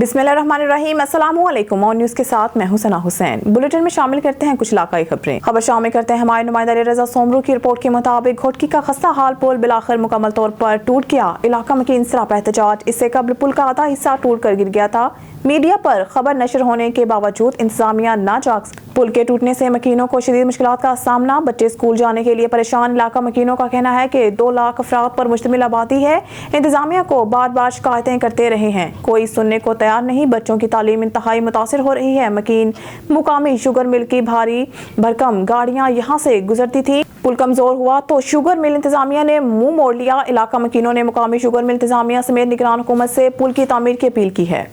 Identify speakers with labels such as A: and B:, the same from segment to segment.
A: बिस्मिल्लाहिर्रहमानिर्रहीम, अस्सलामु अलैकुम। और न्यूज़ के साथ मैं हूं सना हुसैन। बुलेटिन में शामिल करते हैं कुछ इलाकाई खबरें। खबर शामिल करते हैं हमारे नुमाइंदा रज़ा सोमरू की रिपोर्ट के मुताबिक घोटकी का खस्ता हाल पुल बिलाखिर मुकम्मल तौर पर टूट गया। इलाका मकीन सरापा एहतजाज। इससे कबल पुल का आधा हिस्सा टूट कर गिर गया था। मीडिया पर खबर नशर होने के बावजूद इंतजामिया ना जाग। पुल के टूटने से मकीनों को शदीद मुश्किलात का सामना। बच्चे स्कूल जाने के लिए परेशान। इलाका मकीनों का कहना है कि 2 लाख अफराद पर मुश्तमिल आबादी है। इंतजामिया को बार बार शिकायतें करते रहे हैं, कोई सुनने को तैयार नहीं। बच्चों की तालीम इंतहाई मुतासिर हो रही है। मकीन मुकामी शुगर मिल की भारी भरकम गाड़ियां यहां से गुजरती थी। पुल कमजोर हुआ तो शुगर मिल इंतजामिया ने मुंह मोड़ लिया। इलाका मकीनों ने मुकामी शुगर मिल इंतजामिया समेत निगरान हुकूमत से पुल की तामीर की अपील की है।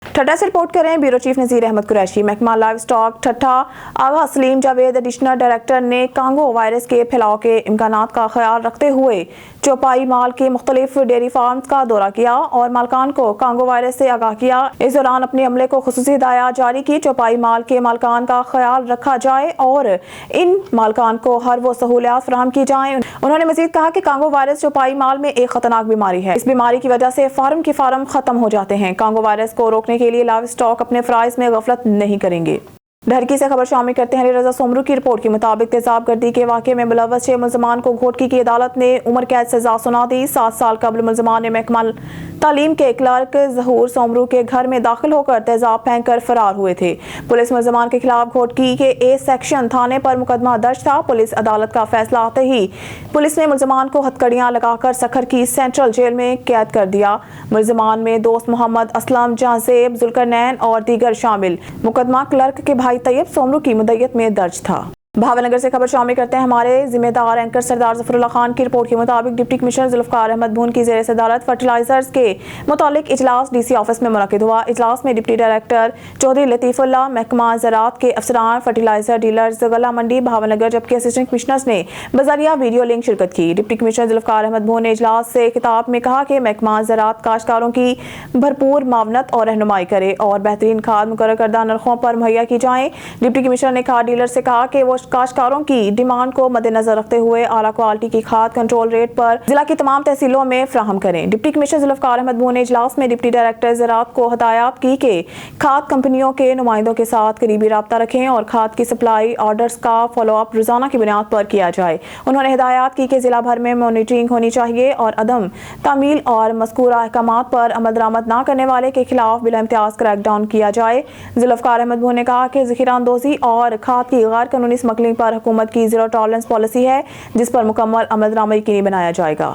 A: ठट्टा से रिपोर्ट करें ब्यूरो चीफ नज़ीर अहमद कुरैशी। महकमा लाइव स्टॉक ठट्टा आगा सलीम जावेद एडिशनल डायरेक्टर ने कांगो वायरस के फैलाव के इम्कानात का ख्याल रखते हुए चौपाई माल के मुख्तलिफ डेयरी फार्म्स का दौरा किया और मालकान को कांगो वायरस से आगाह किया। इस दौरान अपने अमले को खुसूसी हिदायत जारी की। चौपाई माल के मालकान का ख्याल रखा जाए और इन मालकान को हर वो सहूलियात फराहम की जाए। उन्होंने मजीद कहा कि कांगो वायरस चौपाई माल में एक खतरनाक बीमारी है। इस बीमारी की वजह से फार्म खत्म हो जाते हैं। कांगो वायरस को रोकने के लिए लाइव स्टॉक अपने फराइज में गफलत नहीं करेंगे। ढरकी से खबर शामिल करते हैं रज़ा सोमरू की रिपोर्ट के मुताबिक तेजाब गर्दी के वाक़े में मुलव्वस 6 मुल्ज़मान को घोटकी की अदालत ने उम्र कैद सजा सुना दी। 7 साल कबल मुल्ज़मान ने महकमा तालीम के क्लर्क ज़हूर सोमरू के घर में दाखिल होकर तेजाब फेंक कर फरार हुए थे। पुलिस मुल्ज़मान के खिलाफ घोटकी के ए सेक्शन थाने पर मुकदमा दर्ज था। पुलिस अदालत का फैसला आते ही पुलिस ने मुल्ज़मान को हथकड़ियां लगाकर सखर की सेंट्रल जेल में कैद कर दिया। मुल्ज़मान में दोस्त मोहम्मद असलम, जहांजेब, जुल्करनैन और दीगर शामिल। मुकदमा क्लर्क के भाई तैयब सोमरू की मुद्दत में दर्ज था। भावनगर से खबर शामिल करते हैं हमारे जिम्मेदार एंकर सरदार ज़फरुल्लाह खान की रिपोर्ट के मुताबिक डिप्टी कमिश्नर जुल्फ़कार अहमद भून की ज़ेर सदारत फर्टिलाइजर्स के मुतालिक इजलास डीसी ऑफिस में मुनक़िद हुआ। इजलास में डिप्टी डायरेक्टर चौधरी लतीफ़ुल्लाह, महकमा ज़राअत के अफसरान, फर्टिलाइजर डीलर्स, गला मंडी भावनगर, जबकि असिस्टेंट कमिश्नर्स ने बज़रिया वीडियो लिंक शिरकत की। डिप्टी कमिश्नर जुल्फ़कार अहमद भून ने इजलास से खिताब में कहा कि महकमा ज़राअत काश्तकारों की भरपूर मावनत और रहनुमाई करे और बेहतरीन खाद मुकर्रर करदा नरखों पर मुहैया की जाए। डिप्टी कमिश्नर ने खाद डीलर से कहा कि वो काश्तकारों की डिमांड को मद्देनजर रखते हुए आला क्वालिटी की खाद कंट्रोल रेट पर जिला की तमाम तहसीलों में फ्राहम करें। डिप्टी कमिश्नर जुल्फ़कार अहमद भून ने इजलास में डिप्टी डायरेक्टर ज़राअत को हदायत की कि खाद कंपनियों के नुमाइंदों के साथ करीबी राब्ता रखें और खाद की सप्लाई ऑर्डर्स का फॉलो अप रोजाना की बुनियाद पर किया जाए। उन्होंने हिदायत की कि जिला भर में मॉनिटरिंग होनी चाहिए और अदम तामील और मज़कूरा अहकामात पर अमल दरामद न करने वाले के खिलाफ बिला इम्तियाज क्रैकडाउन किया जाए। जुल्फ़कार अहमद भून ने कहा कि ज़ख़ीरा अंदोज़ी और खाद की गैर कानूनी स्मगलिंग पर हुकूमत की ज़ीरो टॉलरेंस पॉलिसी है, जिस पर मुकम्मल अमल दरामद यकीनी बनाया जाएगा।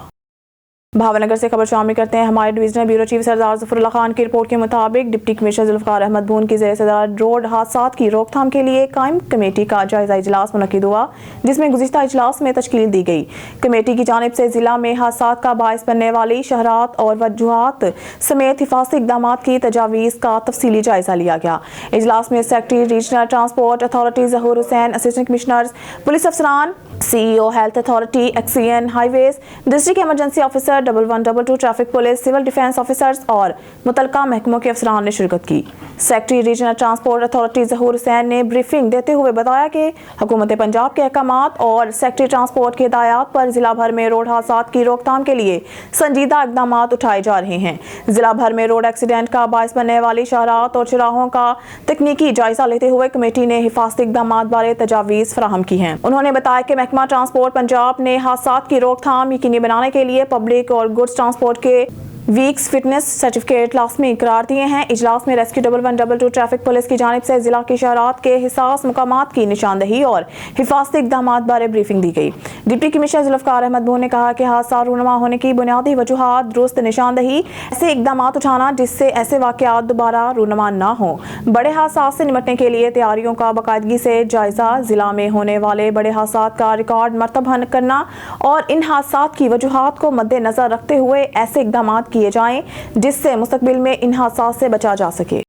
A: भावनगर से खबर शामिल करते हैं हमारे डिवीजनल ब्यूरो चीफ सरदार ज़फरुल्लाह खान की रिपोर्ट के मुताबिक डिप्टी कमिश्नर जुल्फ़कार अहमद भून की ज़ेर सदारत रोड हादसात की रोकथाम के लिए कायम कमेटी का जायजा इजलास मुनक़िद हुआ, जिसमें गुज़िश्ता इजलास में तश्कील दी गई। कमेटी की जानिब से जिला में हादसात का बाइस बनने वाली शहरात और वजूहात समेत हिफाजती इक़दाम की तजावीज़ का तफसीली जायजा लिया गया। इजलास में secretary regional transport authority Zahoor Hussain, assistant commissioners, police अफसरान, CEO health authority, XEN highways, district emergency officer, 1122 traffic police, civil defence officers और मुतलका महकमों के अफसरान ने शिरकत की। Secretary regional transport authority Zahoor Hussain ने ब्रीफिंग देते हुए बताया कि हुकूमत पंजाब के अहकामात और सेक्रेटरी ट्रांसपोर्ट की हिदायत पर जिला भर में रोड हादसात की रोकथाम के लिए संजीदा इक़दाम उठाए जा रहे हैं। जिला भर में रोड एक्सीडेंट का बाइस बनने वाली शहरात और चौराहों का तकनीकी जायजा लेते हुए कमेटी ने हिफाजती इक़दाम बारे तजावीज़ फराहम की हैं। उन्होंने बताया कि महकमा ट्रांसपोर्ट पंजाब ने हादसात की रोकथाम यकीनी बनाने के लिए पब्लिक और गुड्स ट्रांसपोर्ट के वीक्स फिटनेस सर्टिफिकेट लाजमी करार दिए हैं। इजलास में रेस्क्यू 1122 ट्रैफिक पुलिस की जानिब से जिला की शहरात के हिसास मुकामात की निशानदही और हिफाजती इक़दाम बारे ब्रीफिंग दी गई। डिप्टी कमिश्नर जुल्फ़कार अहमद भून ने कहा कि हादसा रूनुमा होने की बुनियादी वजूहात दुरुस्त निशानदही, ऐसे इक़दाम उठाना जिससे ऐसे वाक़यात दोबारा रूनुमा न हो, बड़े हादसा से निपटने के लिए तैयारियों का बाकायदगी से जायजा, जिला में होने वाले बड़े हादसा का रिकॉर्ड मरतब करना और इन हादसा की वजूहात को मद्देनजर रखते हुए ऐसे इक़दाम किए जाएं जिससे मुस्तकबिल में इन हादसा से बचा जा सके।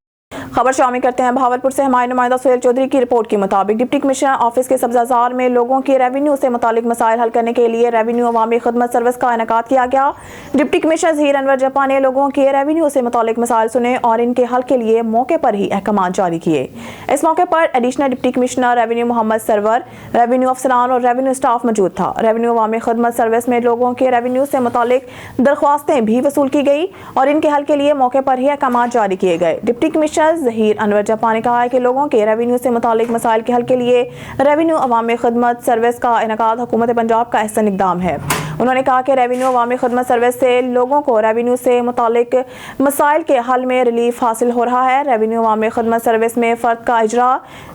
A: खबर शामिल करते हैं भावलपुर से हमारे नुमाइंदा सुहेल चौधरी की रिपोर्ट के मुताबिक डिप्टी कमिश्नर ऑफिस के सब्जाजार में लोगों के रेवेन्यू से मुतालिक मसाइल हल करने के लिए रेवेन्यू अवामी खिदमत सर्विस का इनेकाद किया गया। डिप्टी कमिश्नर ज़हीर अनवर जप्पा ने लोगों के रेवेन्यू से मुतालिक मसाइल सुने और इनके हल के लिए मौके पर ही अहकाम जारी किए। इस मौके पर additional deputy commissioner revenue Mohammad Sarwar, revenue अफसरान और रेवेन्यू स्टाफ मौजूद था। रेवेन्यू अवामी खिदमत सर्विस में लोगों के रेवेन्यू से मुतालिक दरख्वास्तें भी वसूल की गई और इनके हल के लिए मौके पर ही अहकाम जारी किए गए। डिप्टी कमिश्नर ज़हीर अनवर जप्पा ने कहा है कि लोगों के रेवेन्यू से मुतालिक मसाइल के हल के लिए रेवेन्यू अवामी खिदमत सर्विस का इनेकाद हुकूमत पंजाब का अहसन इक़दाम है। उन्होंने कहा कि रेवेन्यू अवामी खिदमत सर्विस से लोगों को रेवेन्यू से मुतालिक मसाइल के हल में रिलीफ हासिल हो रहा है। रेवेन्यू अवामी खिदमत सर्विस में फ़र्द का इजरा,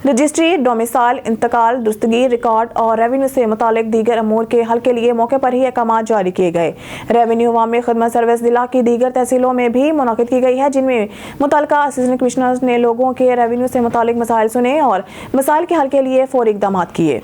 A: रजिस्ट्री, डोमिसाइल, इंतकाल, दुरुस्तगी, रिकॉर्ड और रेवेन्यू से मुतालिक दीगर अमूर के हल के लिए मौके पर ही अहकाम जारी किए गए। रेवेन्यू अवामी खिदमत सर्विस जिला की दीगर तहसीलों में भी मुनाकिद की गई है, जिनमें मुतल्लिका असिस्टेंट कमिश्नर ने लोगों के रेवेन्यू से मुतालिक मसाइल सुने और मसाइल के हल के लिए फौरी इक़दाम किए।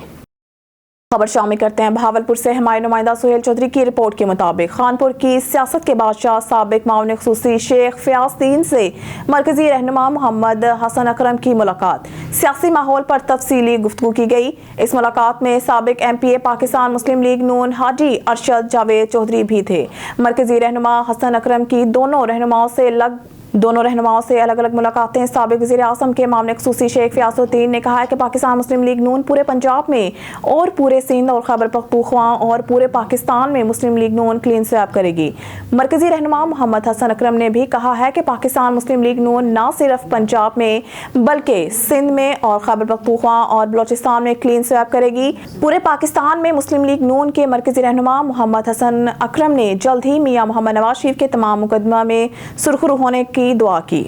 A: खबर शामिल करते हैं भावलपुर से हमारे नुमाइंदा सुहेल चौधरी की रिपोर्ट के मुताबिक खानपुर की सियासत के बादशाह साबिक माउन ख़ुसूसी शेख फ़याज़ुद्दीन से मरकज़ी रहनुमा मोहम्मद हसन अकरम की मुलाकात। सियासी माहौल पर तफसीली गुफ्तगू की गई। इस मुलाकात में साबिक MPA पाकिस्तान मुस्लिम लीग नून हाजी अरशद जावेद चौधरी भी थे। मरकज़ी रहनुमा हसन अकरम की दोनों रहनुमाओं से अलग अलग मुलाकातें। साबिक वज़ीर आज़म के मामले ख़ुसूसी शेख फ़याज़ुद्दीन ने कहा है कि पाकिस्तान मुस्लिम लीग नून पूरे पंजाब में और पूरे सिंध और खैबर पख्तूनख्वा और पूरे पाकिस्तान में मुस्लिम लीग नून क्लीन स्वैप करेगी। मरकज़ी रहनुमा मोहम्मद हसन अकरम ने भी कहा है कि पाकिस्तान मुस्लिम लीग नून न सिर्फ पंजाब में बल्कि सिंध में और खैबर पख्तूनख्वा और बलोचिस्तान में क्लीन स्वैप करेगी। पूरे पाकिस्तान में मुस्लिम लीग नून के मरकज़ी रहनुमा मोहम्मद हसन अकरम ने जल्द ही मियां मोहम्मद नवाज शरीफ के तमाम मुकदमा में सुरखरू होने की दुआ की।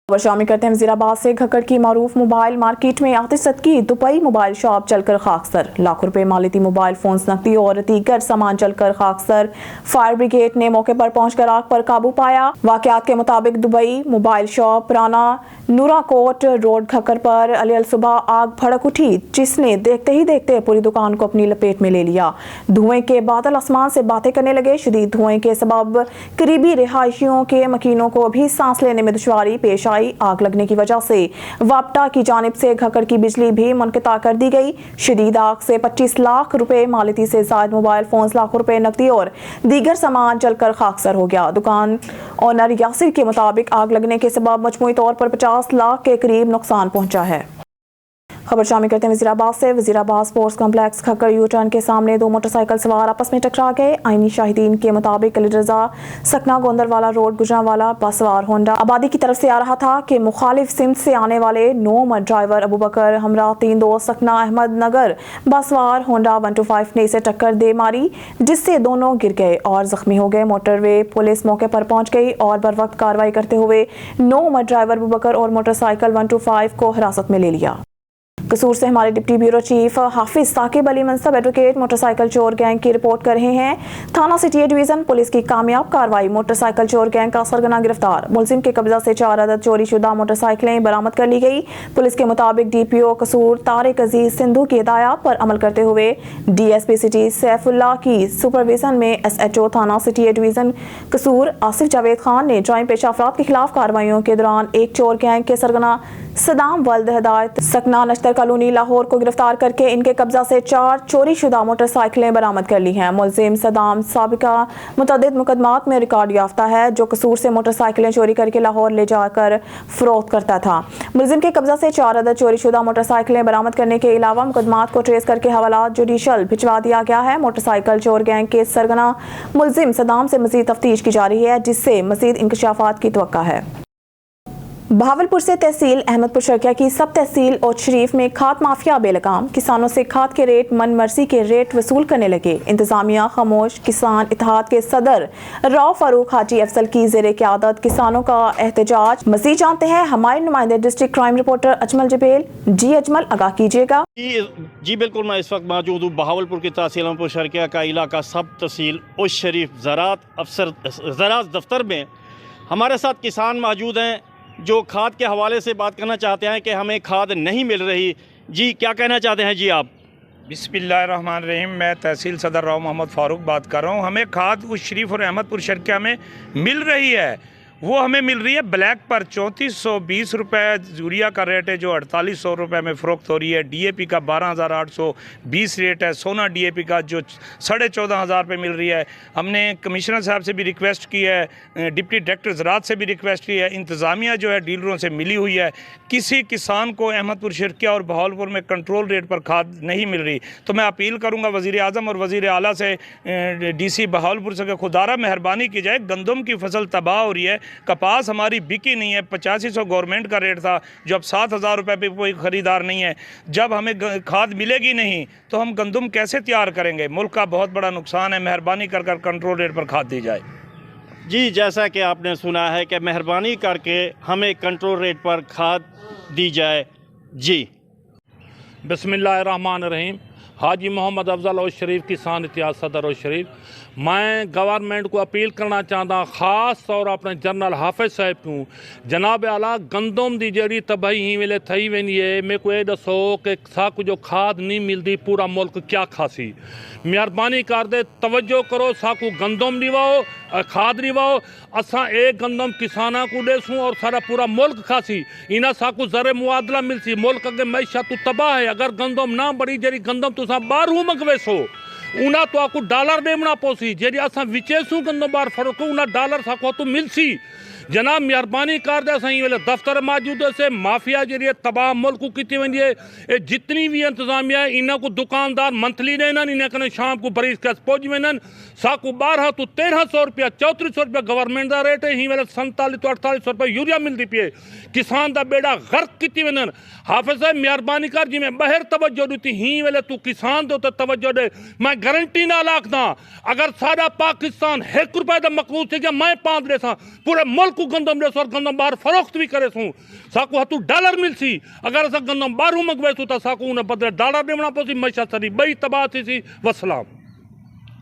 A: खबर शामिल करते हैं वज़ीराबाद से घक्कड़ की मारूफ मोबाइल मार्केट में आतिशत की दुबई मोबाइल शॉप जलकर खाकसर। लाखों रुपए मालियती मोबाइल फोन्स, नकदी और दीगर सामान जलकर खाकसर। फायर ब्रिगेड ने मौके पर पहुंचकर आग पर काबू पाया। वाकयात के मुताबिक दुबई मोबाइल शॉप पुराना नूरा कोट रोड घक्कड़ पर अल सुबह आग भड़क उठी, जिसने देखते ही देखते पूरी दुकान को अपनी लपेट में ले लिया। धुएं के बादल आसमान से बातें करने लगे। शदीद धुएं के सबब करीबी रिहायशियों के मकीनों को भी सांस लेने में दुश्वारी पेश आई। आग लगने की वजह से वापटा की जानिब से घक्कड़ की बिजली भी मुनक़ता कर दी गई। शदीद आग से 25 लाख रुपए मालियती से ज़ायद मोबाइल फोन, लाखों रुपए नकदी और दीगर सामान जलकर खाकसर हो गया। दुकान ओनर यासिर के मुताबिक आग लगने के सबब मजमूई तौर पर 50 लाख के करीब नुकसान पहुंचा है। खबर शामिल करते हैं वज़ीराबाद से। Wazirabad sports complex Ghakkar U turn के सामने दो मोटरसाइकिल सवार आपस में टकरा गए। आईनी शाहिदीन के मुताबिक अली रजा सकना गोंदरवाला रोड गुजरांवाला बस सवार होंडा आबादी की तरफ से आ रहा था कि मुखालिफ सिमत से आने वाले नोमर ड्राइवर अबू बकर हमरा 3 दोस्त सकना अहमद नगर बस सवार होंडा 125 ने इसे टक्कर दे मारी, जिससे दोनों गिर गए और जख्मी हो गए। मोटरवे पुलिस मौके पर पहुंच गई और बर वक्त कार्रवाई करते हुए नोमर ड्राइवर अबू बकर और मोटरसाइकिल 125 को हिरासत में ले लिया। कसूर से हमारे डिप्टी ब्यूरो चीफ हाफिज साकिब अली मनसब एडवोकेट मोटरसाइकिल चोर गैंग की रिपोर्ट कर रहे हैं। थाना सिटी डिवीजन पुलिस की कामयाब कार्रवाई, मोटरसाइकिल चोर गैंग का सरगना गिरफ्तार। मुलजिम के कब्जा से 4 अदद चोरी शुदा मोटरसाइकिलें बरामद कर ली गई। पुलिस के मुताबिक DPO कसूर तारिक अजीज सिंधु की हिदायत पर अमल करते हुए DSP सिटी सैफुल्लाह की सुपरविजन में SHO थाना सिटी डिवीजन कसूर आसिफ जावेद खान ने जराइम पेशा अफराद के खिलाफ कार्रवाइयों के दौरान एक चोर गैंग के सरगना सदाम वल्द हिदायत सकना नश्तर कॉलोनी लाहौर को गिरफ्तार करके इनके कब्जा से 4 चोरी शुदा मोटरसाइकिलें बरामद कर ली हैं। मुलजिम सदाम साबिका मुतअद्दिद मुकदमात में रिकॉर्ड याफ्ता है, जो कसूर से मोटरसाइकिलें चोरी करके लाहौर ले जाकर फरोख्त करता था। मुलजिम के कब्जा से 4 अदद चोरी शुदा मोटरसाइकिलें बरामद करने के अलावा मुकदमात को ट्रेस करके हवालात जुडिशल भिजवा दिया गया है। मोटरसाइकिल चोर गैंग के सरगना मुलजिम सदाम से मजीद तफ्तीश की जा रही है, जिससे मजीद इंकशाफात की तवक्का है। भावलपुर से तहसील अहमदपुर शर्किया की सब तहसील और शरीफ में खाद माफिया बेलगाम, किसानों से खाद के रेट मन मर्जी के रेट वसूल करने लगे। इंतजामिया खामोश। किसान इत्तेहाद के सदर राव फारूक हाजी अफसल की ज़ेरे क़यादत किसानों का एहतजाज। मज़ीद जानते हैं हमारे नुमाइंदे district crime reporter Ajmal Jabel. जी अजमल, आगाह कीजिएगा।
B: जी बिल्कुल, मैं इस वक्त मौजूद हूँ बहावलपुर की तहसील अहमदपुर शर्किया का इलाका सब तहसील उस शरीफ ज़राअत अफसर ज़राअत दफ्तर में हमारे साथ किसान मौजूद हैं जो खाद के हवाले से बात करना चाहते हैं कि हमें खाद नहीं मिल रही। जी क्या कहना चाहते हैं जी आप?
C: बिस्मिल्लाहिर्रहमानिर्रहीम। मैं तहसील सदर राव मोहम्मद फ़ारूक बात कर रहा हूँ। हमें खाद उस शरीफ और अहमदपुर शर्किया में मिल रही है। वो हमें मिल रही है ब्लैक पर 3420 रुपये यूरिया का रेट है, जो 4800 रुपये में फ़रोख्त हो रही है। DAP का 12820 रेट है, सोना DAP का जो 14,500 पे मिल रही है। हमने कमिश्नर साहब से भी रिक्वेस्ट की है, डिप्टी डायरेक्टर ज़राअत से भी रिक्वेस्ट की है, इंतज़ामिया जो है डीलरों से मिली हुई है। किसी किसान को अहमदपुर शर्किया और बहावलपुर में कंट्रोल रेट पर खाद नहीं मिल रही। तो मैं अपील करूँगा वज़ीर आज़म और वज़ीर आला से, DC बहावलपुर से, खुदारा मेहरबानी की जाए। गंदम की फसल तबाह हो रही है, कपास हमारी बिकी नहीं है। 8500 गवर्नमेंट का रेट था, जो अब 7000 रुपये पे कोई ख़रीदार नहीं है। जब हमें खाद मिलेगी नहीं तो हम गंदम कैसे तैयार करेंगे? मुल्क का बहुत बड़ा नुकसान है। मेहरबानी कर कंट्रोल रेट पर खाद दी जाए।
B: जी, जैसा कि आपने सुना है कि मेहरबानी करके हमें कंट्रोल रेट पर खाद दी जाए। जी,
D: बिस्मिल्लाहिर्रहमानिर्रहीम। हाजी मोहम्मद अफजल और शरीफ किसान इतिहाद सदर और शरीफ, मैं गवर्नमेंट को अपील करना चाहता, खास तौर अपने जनरल हाफिज़ साहब को, जनाब आला गंदम दी जड़ी तबाही ही वेले थी वेंदी है। मेरे को ये दसो कि साकू जो खाद नहीं मिलती, पूरा मुल्क क्या खासी? मेहरबानी कर दे, तवज्जो करो, साकू गंदम दिवाओ, खाद दिवाओ। असा एक गंदम किसाना को देसूँ और सारा पूरा मुल्क खासी। इना साकू ज़रे मुआदला मिलसी। मुल्क अगे मैशत तो तबाह है। अगर गंदम ना बड़ी जरी गंदम तुसा बारू मंगवेसो, उना तो आपको डॉलर देना पोसी। जी असा विचेसूँ गंदम बार फर्क उना डॉलर साको तो मिलसी। जनाब मेहरबानी कर दे, सही वेले दफ्तर मौजूद से माफिया जी तबाह मुल्क को की वी है। ये जितनी भी इंतजामिया है, इन्हों को दुकानदार मंथली देना, इन्हें कने शाम को बरीस कैस पहुँच वेन। साकू 12 तो 1300 रुपया, 3400 रुपया गवर्नमेंट का रेट है। ही वेले 47 तो 4800 रुपये यूरिया मिलती पी है। किसान का बेड़ा गर्क की वेन। हाफिज़ साहब मेहरबानी कर, जिमें बहर तवज्जो दी, ही वेले तू किसान दे तो तवज्जो दे। मैं गारंटी ना लाखदा, अगर सारा पाकिस्तान 1 रुपये का मकबूल थे क्या मैं 5 देसा, पूरे मुल्क को गंदम देस और गंदम बाहर फरोख्त भी करे सूँ। साकू हतू डॉलर मिलसी। अगर अस गंदम बारू मंगवेसूँ तो साकू उन्हें बदले डॉलर देना पोसी। मैशत सरी बई तबाह थी। वसलाम।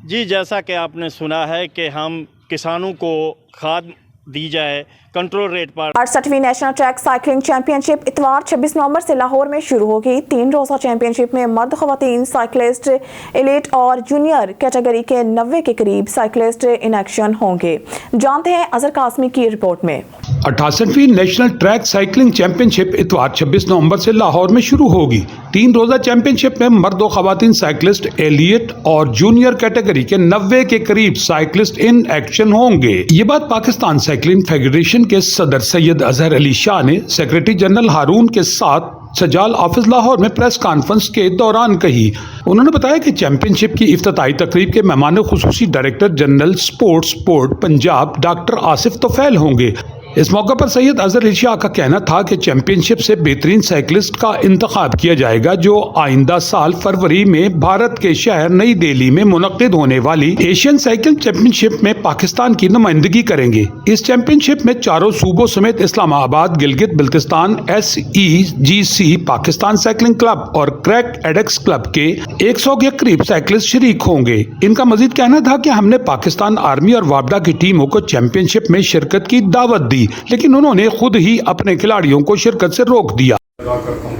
B: जी, जैसा कि आपने सुना है कि हम किसानों को खाद दी जाए कंट्रोल रेट पर।
A: 68वीं नेशनल ट्रैक साइकिलिंग चैंपियनशिप इतवार 26 नवंबर से लाहौर में शुरू होगी। 3 रोज़ा चैंपियनशिप में मर्द ख़वातीन साइकिलिस्ट एलीट और जूनियर कैटेगरी के 90 के करीब साइकिलिस्ट इन एक्शन होंगे। जानते हैं अजहर कासमी की रिपोर्ट में।
E: 68वीं नेशनल ट्रैक साइकिलिंग चैंपियनशिप इतवार 26 नवंबर से लाहौर में शुरू होगी। 3 रोज़ा चैंपियनशिप में मर्द और ख़वातीन साइकिलिस्ट एलियट और जूनियर कैटेगरी के 90 के करीब साइकिलिस्ट इन एक्शन होंगे। ये बात पाकिस्तान साइकिलिंग फेडरेशन के सदर सैयद अजहर अली शाह ने सेक्रेटरी जनरल हारून के साथ सजाल ऑफिस लाहौर में प्रेस कॉन्फ्रेंस के दौरान कही। उन्होंने बताया कि चैंपियनशिप की इफ्तिताई तकरीब के मेहमान खुसूसी director general sports board Punjab doctor Asif Tufail होंगे। इस मौके पर सैयद अजहर अली शाह का कहना था कि चैंपियनशिप से बेहतरीन साइकिलिस्ट का इंतखाब किया जाएगा, जो आइंदा साल फरवरी में भारत के शहर नई दिल्ली में मुनक्किद होने वाली एशियन साइकिल चैंपियनशिप में पाकिस्तान की नुमाइंदगी करेंगे। इस चैंपियनशिप में चारों सूबों समेत Islamabad, Gilgit Baltistan, SEGC Pakistan cycling club और क्रैक एडेक्स क्लब के 100 के करीब साइकिलिस्ट शरीक होंगे। इनका मजीद कहना था कि हमने पाकिस्तान आर्मी और वापडा की टीमों को चैंपियनशिप में शिरकत की दावत दी, लेकिन उन्होंने खुद ही अपने खिलाड़ियों को शिरकत से रोक दिया।
F: करता हूँ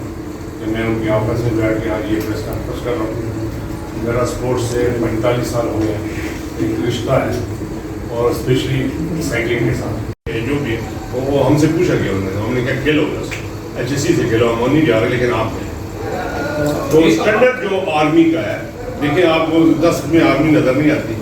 F: कि मैं उनके ऑफिस में बैठ के आज ये प्रेस कॉन्फ्रेंस कर रहा हूँ। मेरा स्पोर्ट्स से 45 साल हो गए, एक रिश्ता है, और स्पेशली साइकिलिंग के साथ जो भी वो हमसे पूछा गया उन्होंने, हमने क्या खेलो बस HSC से खेलो, हम नहीं जा रहे, लेकिन आप तो स्टैंडर्ड जो आर्मी का है, देखिए आपको 10 में आर्मी नजर नहीं आती।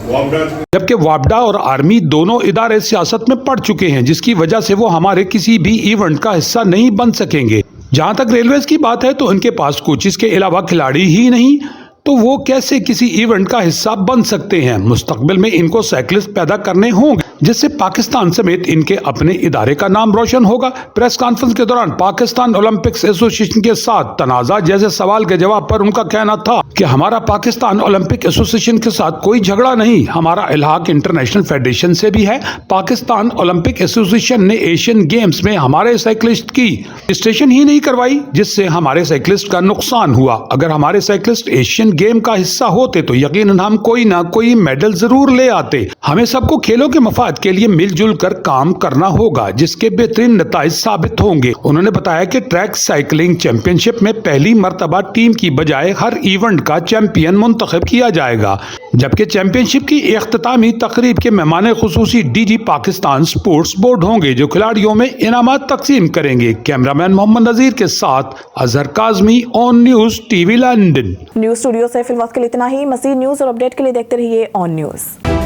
E: जबकि वापडा और आर्मी दोनों इदारे सियासत में पड़ चुके हैं, जिसकी वजह से वो हमारे किसी भी इवेंट का हिस्सा नहीं बन सकेंगे। जहां तक रेलवेज की बात है तो उनके पास कोचेस के अलावा खिलाड़ी ही नहीं, तो वो कैसे किसी इवेंट का हिस्सा बन सकते हैं। मुस्तकबिल में इनको साइकिलिस्ट पैदा करने होंगे, जिससे पाकिस्तान समेत इनके अपने इदारे का नाम रोशन होगा। प्रेस कॉन्फ्रेंस के दौरान पाकिस्तान ओलंपिक्स एसोसिएशन के साथ तनाज़ा जैसे सवाल के जवाब पर उनका कहना था कि हमारा पाकिस्तान ओलंपिक एसोसिएशन के साथ कोई झगड़ा नहीं, हमारा इल्हाक इंटरनेशनल फेडरेशन से भी है। पाकिस्तान ओलंपिक एसोसिएशन ने एशियन गेम्स में हमारे साइकिलिस्ट की रजिस्ट्रेशन ही नहीं करवाई, जिससे हमारे साइकिलिस्ट का नुकसान हुआ। अगर हमारे साइकिलिस्ट एशियन गेम का हिस्सा होते तो यकीनन हम कोई ना कोई मेडल जरूर ले आते। हमें सबको खेलों के मफाद के लिए मिलजुल कर काम करना होगा, जिसके बेहतरीन नताइज साबित होंगे। उन्होंने बताया कि ट्रैक साइकिलिंग चैंपियनशिप में पहली मर्तबा टीम की बजाय हर इवेंट का चैंपियन मुंतखब किया जाएगा। जबकि चैंपियनशिप की इख्तितामी तकरीब के मेहमान खुसूसी डीजी पाकिस्तान स्पोर्ट्स बोर्ड होंगे जो खिलाड़ियों में इनामात तकसीम करेंगे। कैमरामैन मोहम्मद नजीर के साथ Azhar Kazmi, on news TV London.
A: News studio से फिलहाल के लिए इतना ही। मज़ीद न्यूज़ और अपडेट के लिए देखते रहिए ऑन न्यूज़।